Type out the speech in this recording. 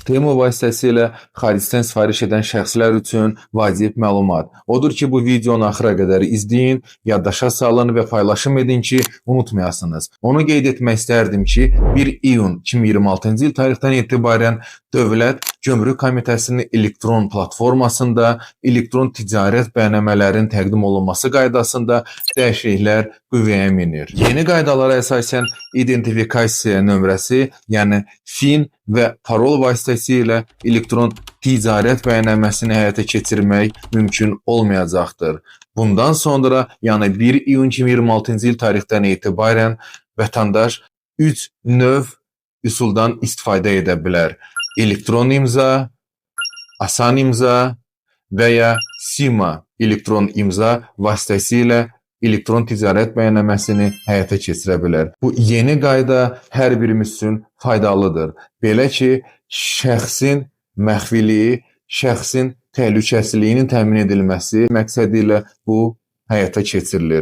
Temu vasitəsilə xaricdən sifariş edən şəxslər üçün vacib məlumat. Odur ki, bu videonu axıra qədər izləyin, yaddaşa salın və paylaşım edin ki, unutmayasınız. Onu qeyd etmək istərdim ki, 1 iyun 2026-cı il tarixdən etibarən Dövlət Gömrük Komitəsinin elektron platformasında elektron ticarət bəyannamələrinin təqdim olunması qaydasında dəyişikliklər qüvvəyə minir. Yeni qaydalara əsasən identifikasiya nömrəsi, yəni FIN və parol vasitəsilə elektron ticarət bəyannaməsini həyata keçirmək mümkün olmayacaqdır. Bundan sonra, yəni 1 iyun 2026-cı il tarixdən etibarən vətəndaş 3 növ üsuldan istifadə edə bilər. Elektron imza, asan imza və ya SIMA elektron imza vasitəsilə elektron ticarət bəyannaməsini həyata keçirə bilər. Bu yeni qayda hər birimiz üçün faydalıdır. Belə ki, şəxsin məxfiliyi, şəxsin təhlükəsizliyinin təmin edilməsi məqsədilə bu həyata keçirilir.